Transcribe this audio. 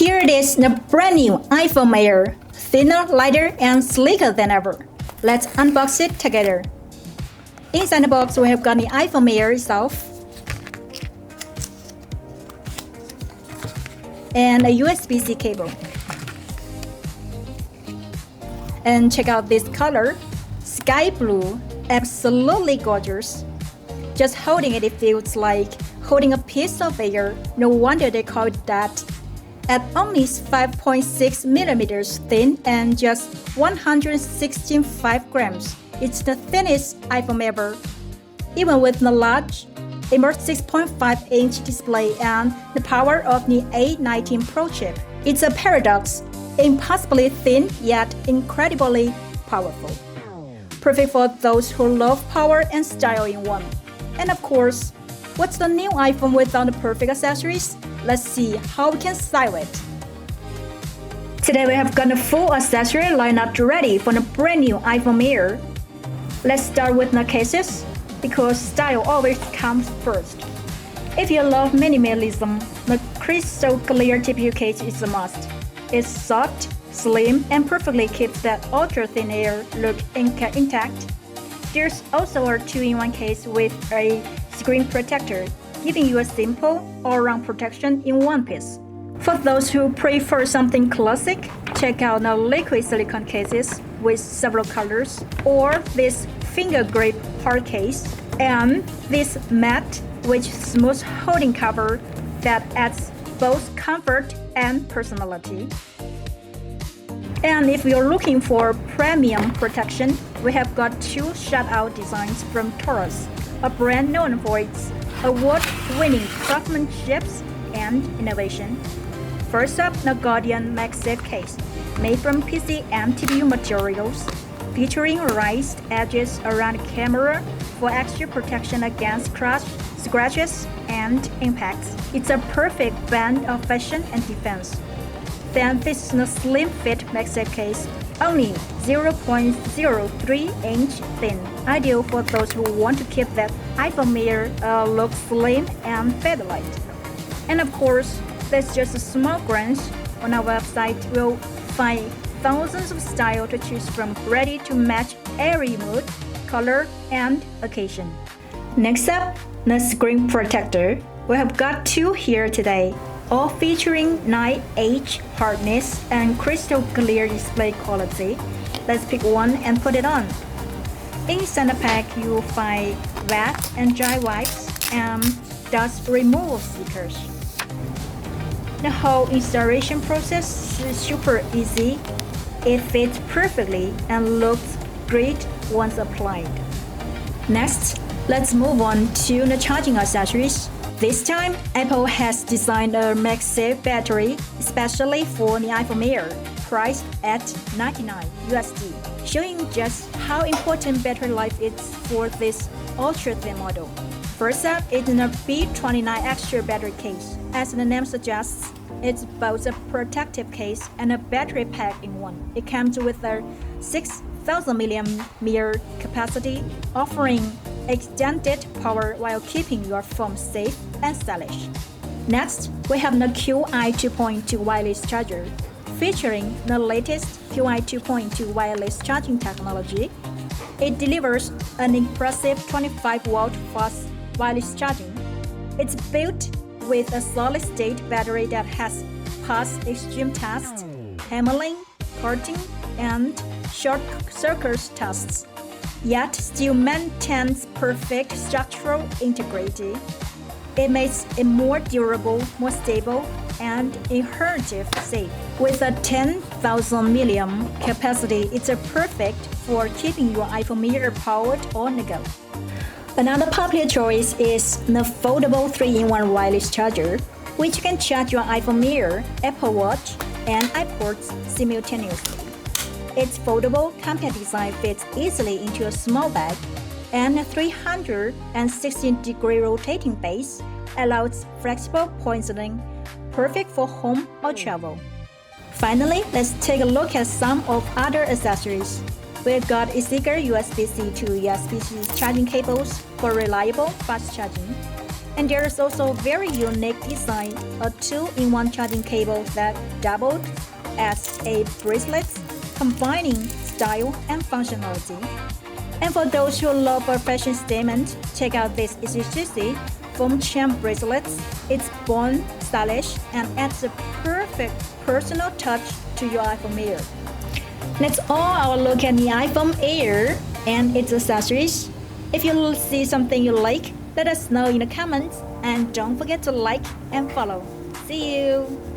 Here it is, the brand new iPhone Air, thinner, lighter, and sleeker than ever. Let's unbox it together. Inside the box, we have got the iPhone Air itself and a USB-C cable. And check out this color, sky blue, absolutely gorgeous. Just holding it feels like holding a piece of air. No wonder they call it that. At only 5.6 millimeters thin and just 165 grams, it's the thinnest iPhone ever. Even with the large, immersive 6.5-inch display and the power of the A19 Pro chip, it's a paradox, impossibly thin yet incredibly powerful. Perfect for those who love power and style in one. And of course, what's the new iPhone without the perfect accessories? Let's see how we can style it. Today we have got a full accessory lineup ready for the brand new iPhone Air. Let's start with the cases, because style always comes first. If you love minimalism, the crystal clear TPU case is a must. It's soft, slim, and perfectly keeps that ultra-thin air look intact. There's also a 2-in-1 case with a screen protector, giving you a simple, all-round protection in one piece. For those who prefer something classic, check out the liquid silicone cases with several colors, or this finger grip hard case, and this matte with smooth holding cover that adds both comfort and personality. And if you're looking for premium protection, we have got two shutout designs from Taurus, a brand known for its award-winning craftsmanship and innovation. First up, the Guardian MagSafe case, made from PC and TPU materials, featuring raised edges around the camera for extra protection against scratches and impacts. It's a perfect blend of fashion and defense. Then this is the slim fit MagSafe case, only 0.03-inch thin, ideal for those who want to keep that iPhone Air look slim and featherlight. And of course, that's just a small glance. On our website, you'll find thousands of styles to choose from, ready to match every mood, color, and occasion. Next up, the screen protector. We have got two here today, all featuring 9H hardness and crystal clear display quality. Let's pick one and put it on. Inside the pack, you'll find wet and dry wipes and dust removal stickers. The whole installation process is super easy. It fits perfectly and looks great once applied. Next, let's move on to the charging accessories. This time, Apple has designed a MagSafe battery especially for the iPhone Air, priced at $99 USD, showing just how important battery life is for this ultra-thin model. First up is the B29 extra battery case. As the name suggests, it's both a protective case and a battery pack in one. It comes with a 6,000 mAh capacity, offering extended power while keeping your phone safe and stylish. Next, we have the QI 2.2 wireless charger, featuring the latest QI 2.2 wireless charging technology. It delivers an impressive 25-watt fast wireless charging. It's built with a solid-state battery that has passed extreme tests, handling, parting, and short circuit tests, yet still maintains perfect structural integrity. It makes it more durable, more stable, and inherently safe. With a 10,000 mAh capacity, it's perfect for keeping your iPhone Air powered on the go. Another popular choice is the foldable 3-in-1 wireless charger, which can charge your iPhone Air, Apple Watch, and iPods simultaneously. Its foldable, compact design fits easily into a small bag, and a 360-degree rotating base allows flexible positioning, perfect for home or travel. Finally, let's take a look at some of other accessories. We've got thicker USB-C to USB-C charging cables for reliable fast charging, And there is also a very unique design, a 2-in-1 charging cable that doubled as a bracelet, combining style and functionality. And for those who love a fashion statement, check out this exclusive foam chain bracelet. It's born stylish and adds a perfect personal touch to your iPhone Air. That's all our look at the iPhone Air and its accessories. If you see something you like, let us know in the comments, and don't forget to like and follow. See you!